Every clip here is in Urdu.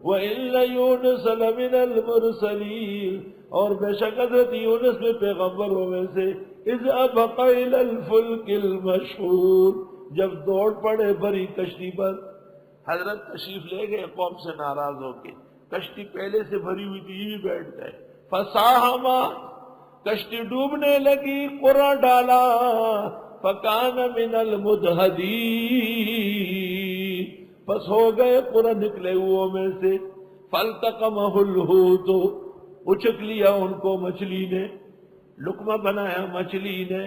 وَإِنَّ يُونُسَ لَمِنَ الْمُرْسَلِينَ، اور بے شک حضرت یونس میں پیغمبروں میں سے، اِذْ أَبَقَ إِلَى الْفُلْكِ الْمَشْحُونِ، جب دوڑ پڑے بھری کشتی پر۔ حضرت تشریف لے گئے قوم سے ناراض ہو کے، کشتی پہلے سے بھری ہوئی تھی، یہ بھی بیٹھ گئے۔ فَسَاهَمَ، کشتی ڈوبنے لگی، قرعہ ڈالا، فَكَانَ مِنَ الْمُدْحَضِينَ، پس ہو گئے قرعہ نکلے ہوئے میں سے۔ فَالْتَقَمَهُ الْحُوتُ، اچک لیا ان کو مچھلی نے، لقمہ بنایا مچھلی نے۔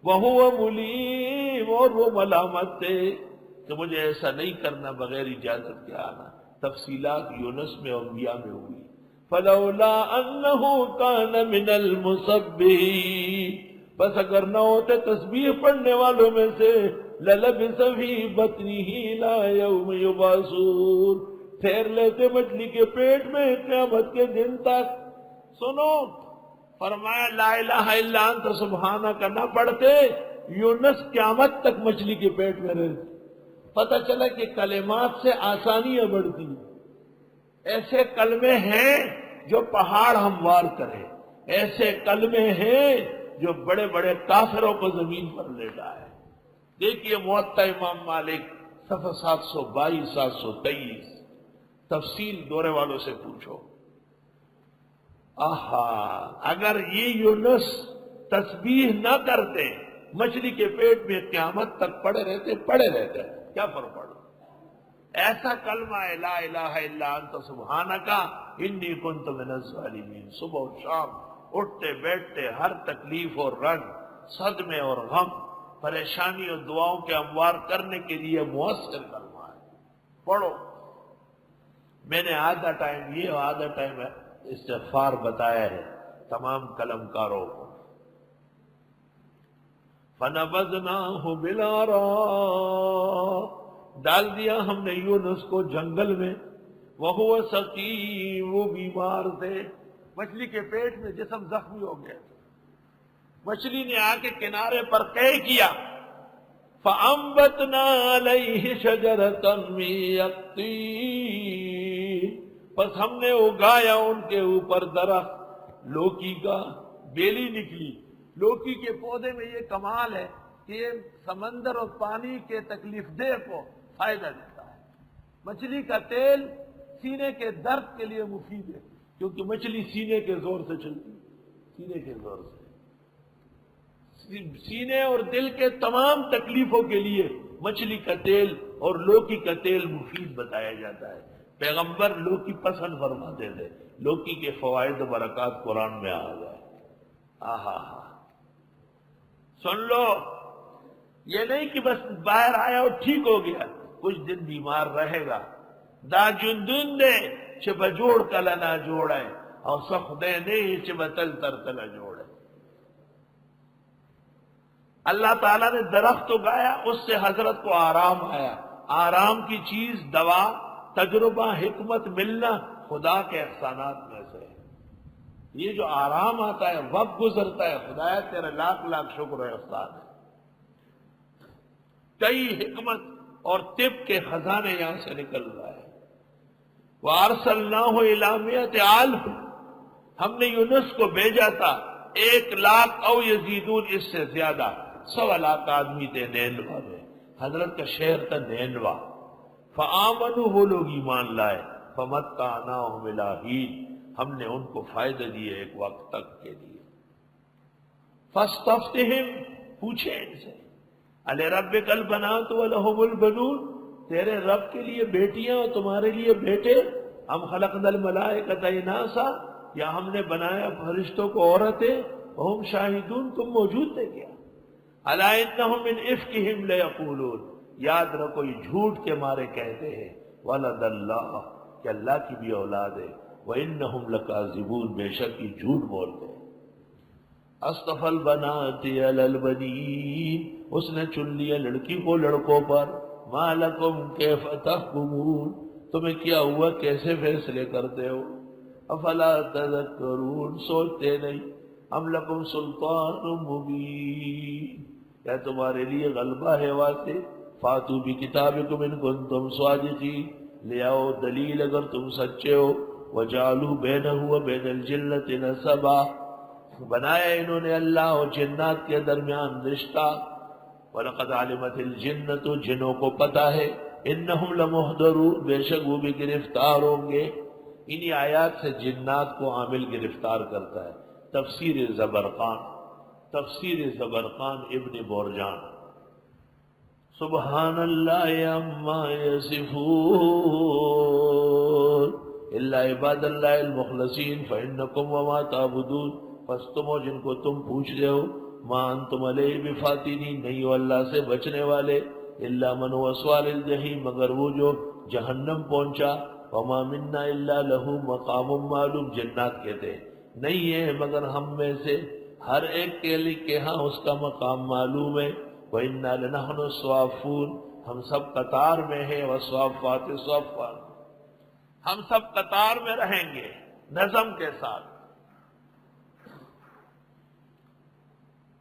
وَهُوَ مُلِيمٌ، اور وہ ملامت تھے کہ مجھے ایسا نہیں کرنا بغیر اجازت کے آنا۔ تفصیلات یونس میں اور انبیاء میں ہوئی۔ فَلَوْلَا أَنَّهُ كَانَ مِنَ الْمُسَبِّحِينَ، بس اگر نہ ہوتے تسبیح پڑھنے والوں میں سے، لَلَبِثَ فِي بَطْنِهِ إِلَى يَوْمِ يُبْعَثُونَ، ٹھہر لیتے مچھلی کے پیٹ میں قیامت کے دن تک۔ سنو، فرمایا لا الہ الا انت سبحانک نہ پڑھتے، یونس قیامت تک مچھلی کے پیٹ میں رہتے۔ پتہ چلا کہ کلمات سے آسانیاں بڑھتی ہیں۔ ایسے کلمے ہیں جو پہاڑ ہموار کرے، ایسے کلمے ہیں جو بڑے بڑے کافروں کو زمین پر لے جائے۔ دیکھیے موطا امام مالک صفحہ 722 723، تفصیل دورے والوں سے پوچھو۔ آہا، اگر یہ یونس تسبیح نہ کرتے، مچھلی کے پیٹ میں قیامت تک پڑے رہتے، کیا فرق پڑا؟ ایسا کلمہ ہے لا الہ الا انت سبحانک انی کنت من الظالمین۔ صبح و شام اٹھتے بیٹھتے ہر تکلیف اور رنج، صدمے اور غم، پریشانی اور دعاؤں کے ہموار کرنے کے لیے مؤثر کلمہ ہے، پڑھو۔ میں نے آدھا ٹائم یہ اور آدھا ٹائم استغفار بتایا ہے تمام قلم کاروں کو۔ فَنَبَذْنَاهُ بِالْعَرَاءِ، ڈال دیا ہم نے یونس کو جنگل میں، وَهُوَ سَقِيمٌ، وہ بیمار تھے، مچھلی کے پیٹ میں جسم زخمی ہو گیا۔ مچھلی نے آ کے کنارے پر قے کیا، فَأَنبَتْنَا عَلَيْهِ شَجَرَةً مِّن يَقْطِينٍ، پس ہم نے اگایا ان کے اوپر درخت لوکی کا، بیلی نکلی۔ لوکی کے پودے میں یہ کمال ہے کہ یہ سمندر اور پانی کے تکلیف دہ کو فائدہ دیتا ہے۔ مچھلی کا تیل سینے کے درد کے لیے مفید ہے، کیونکہ مچھلی سینے کے زور سے چلتی ہے، سینے کے زور سے، سینے اور دل کے تمام تکلیفوں کے لیے مچھلی کا تیل اور لوکی کا تیل مفید بتایا جاتا ہے۔ پیغمبر لوکی پسند فرماتے تھے، لوکی کے فوائد و برکات قرآن میں آ گئے۔ آہا، سن لو، یہ نہیں کہ بس باہر آیا اور ٹھیک ہو گیا، کچھ دن بیمار رہے گا۔ دا جندن دے چھ بجوڑ کلا نہ جوڑے، اور سخ دے نہیں چھ بتل تر تلا جوڑے۔ اللہ تعالیٰ نے درخت اگایا، اس سے حضرت کو آرام آیا۔ آرام کی چیز، دوا، تجربہ، حکمت ملنا خدا کے احسانات میں سے ہے۔ یہ جو آرام آتا ہے، وقت گزرتا ہے، خدایا تیرے لاکھ لاکھ شکر و احسان ہے۔ کئی حکمت اور طب کے خزانے یہاں سے نکل رہا ہے۔ وَأَرْسَلْنَاهُ إِلَىٰ مِائَةِ أَلْفٍ، ہم نے یونس کو بھیجا تھا 1,00,000 او یزیدون، اس سے زیادہ، 1.25 لاکھ آدمی تھے نینوا میں۔ حضرت کا شہر تھا نینوا۔ فَآمَنُوا، وہ لوگ ایمان لائے۔ فَمَتَّعْنَاهُمْ إِلَىٰ حِینٍ، ہم نے ان کو فائدہ دیے ایک وقت تک کے لیے۔ فَاسْتَفْتِهِمْ، پوچھے ان سے، أَلِرَبِّكَ الْبَنَاتُ وَلَهُمُ الْبَنُونَ، تیرے رب کے لیے بیٹیاں اور تمہارے لیے بیٹے؟ ہم خلقنا الملائکۃ اناثا، یا ہم نے بنایا فرشتوں کو عورتیں؟ وہم شاہدون، تم موجود تھے کیا؟ الا انہم من افکہم لیقولون، یاد رکھو یہ جھوٹ کے مارے کہتے ہیں، ولد اللہ، کہ اللہ کی بھی اولاد ہے، وانہم لکاذبون، بے شک یہ جھوٹ بولتے ہیں۔ اصطفى البنات علی البنین، اس نے چن لیا لڑکی کو لڑکوں پر۔ ما لکم کیف تحکمون، تمہیں کیا ہوا، کیسے فیصلے کرتے ہو؟ افلا تذکرون، سوچتے نہیں؟ ام لکم سلطان مبین، کیا تمہارے لیے غلبہ ہے واضح؟ فاتو بکتابکم ان کنتم صادقین، لے آؤ دلیل اگر تم سچے ہو. وجعلوا بینہ وبین الجنۃ نسبا، بنایا انہوں نے اللہ اور جنات کے درمیان رشتہ. وَلَقَدْ عَلِمَتِ الْجِنَّةُ، جنوں کو پتہ ہے، اِنَّهُمْ لَمُحْضَرُونَ، بے شک وہ بھی گرفتار ہوں گے. انہی آیات سے جنات کو عامل گرفتار کرتا ہے. تفسیر زبرقان ابن بورجان. سبحان اللہ عما یصفون الا عباد اللہ المخلصین فإنکم وما تعبدون، پس تم ہو جن کو تم پوچھ رہے ہو، ما انتم علیہ بفاتنین، نہیں ہو اللہ سے بچنے والے، الا من هو صال الجحیم، مگر وہ جو جہنم پہنچا. وما منا الا له مقام معلوم، جنات کہتے ہیں نہیں ہے مگر ہم میں سے ہر ایک کے لیے کہ ہاں اس کا مقام معلوم ہے. وَإِنَّا لَنَحْنُ الصَّافُونَ، ہم سب قطار میں ہیں. وَالصَّافَّاتِ صَفًّا، ہم سب قطار میں رہیں گے نظم کے ساتھ.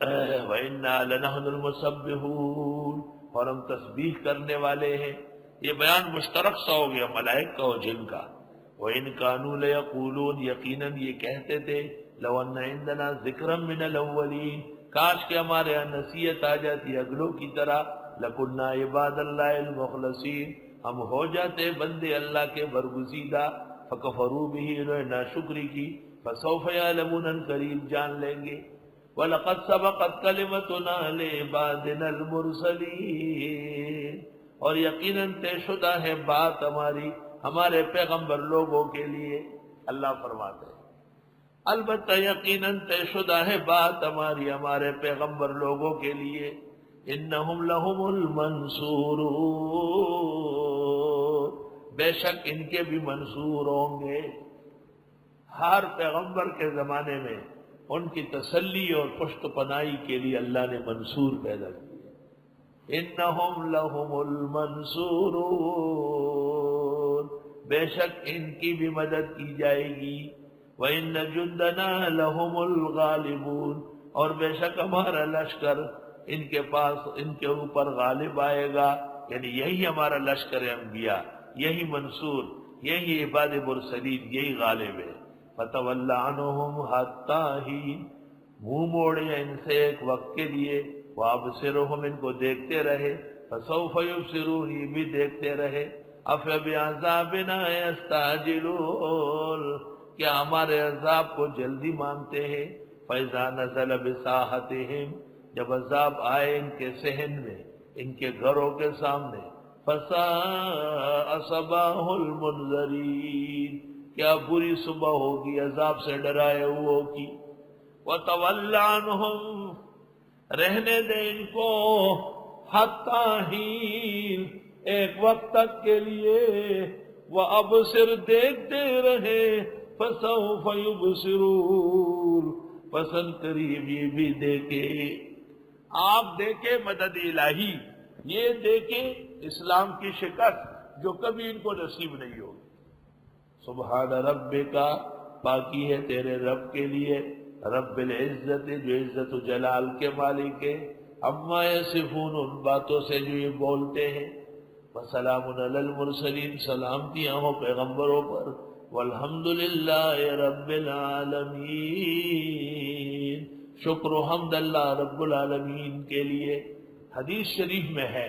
وَإِنَّا لَنَحْنُ الْمُسَبِّحُونَ، اور ہم تسبیح کرنے والے ہیں. یہ بیان مشترک سا ہو گیا ملائکہ اور جن کا. وَإِنْ كَانُوا لَيَقُولُونَ، یقیناً یہ کہتے تھے، لَوْ أَنَّ عِنْدَنَا ذِكْرًا مِنَ الْأَوَّلِينَ، کاش کہ ہمارے یہاں نصیحت آ جاتی اگلوں کی طرح. لَكُنَّا عِبَادَ اللَّهِ الْمُخْلَصِينَ، ہم ہو جاتے بندے اللہ کے برگزیدہ. فَكَفَرُوا بِهِ، انہوں نے ناشکری کی. فَسَوْفَ يَعْلَمُونَ، قریب جان لیں گے. وَلَقَدْ سَبَقَتْ كَلِمَتُنَا لِعِبَادِنَا الْمُرْسَلِينَ، اور یقیناً طے شدہ ہے بات ہماری ہمارے پیغمبر لوگوں کے لیے. اللہ فرماتے ہیں البتہ یقیناً طے شدہ ہے بات ہماری ہمارے پیغمبر لوگوں کے لیے. انہم لہم المنصورون، بے شک ان کے بھی منصور ہوں گے. ہر پیغمبر کے زمانے میں ان کی تسلی اور پشت پناہی کے لیے اللہ نے منصور پیدا کیا. انہم لہم المنصورون، بے شک ان کی بھی مدد کی جائے گی. وَإِنَّ جُنْدَنَا لَهُمُ الْغَالِبُونَ، اور بے شک ہمارا لشکر ان کے اوپر غالب آئے گا. یعنی یہی ہمارا لشکر انبیاء، یہی منصور، یہی عباد مرسلین، یہی غالب ہے. فَتَوَلَّ عَنْهُمْ حَتَّى حِينٍ، منہ موڑے ان سے ایک وقت کے لیے. وَأَبْصِرْهُمْ، ان کو دیکھتے رہے. فَسَوْفَ يُبْصِرُونَ، یہ بھی دیکھتے رہے. أَفَبِعَذَابِنَا يَسْتَعْجِلُونَ، کیا ہمارے عذاب کو جلدی مانتے ہیں. فَإِذَا نَزَلَ بِسَاحَتِهِمْ، جب عذاب آئے ان کے صحن میں، ان کے گھروں کے سامنے. فَسَاءَ صَبَاحُ الْمُنذَرِينَ، کیا بری صبح ہوگی عذاب سے ڈرائے ہوئوں کی. وَتَوَلَّ عَنْهُمْ، رہنے دے ان کو. حَتَّى حِينٍ، ایک وقت تک کے لیے. وَأَبْصِرْ، دیکھتے رہے. فَسَوْفَ يُبْصِرُونَ، پسند قریب یہ بھی دیکھے. آپ دیکھیں مدد الہی، یہ دیکھیں اسلام کی شکست جو کبھی ان کو نصیب نہیں ہوگی. سبحان ربک، پاکی ہے تیرے رب کے لیے، رب العزت، جو عزت و جلال کے مالک ہے. عما یصفون، ان باتوں سے جو یہ بولتے ہیں. وسلام علی المرسلین، سلامتیاں ہوں پیغمبروں پر. والحمد للہ رب العالمین، شکر و حمد اللہ رب العالمین کے لیے. حدیث شریف میں ہے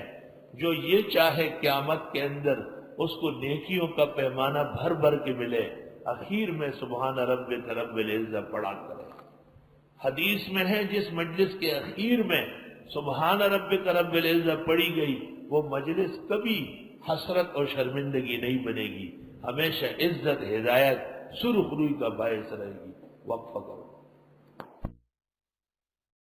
جو یہ چاہے قیامت کے اندر اس کو نیکیوں کا پیمانہ بھر بھر کے ملے، اخیر میں سبحان ربک رب العزت پڑھا کرے. حدیث میں ہے جس مجلس کے اخیر میں سبحان ربک رب العزت پڑھی گئی، وہ مجلس کبھی حسرت اور شرمندگی نہیں بنے گی، ہمیشہ عزت، ہدایت، سرخروئی کا باعث رہے گی. وقفہ کرو.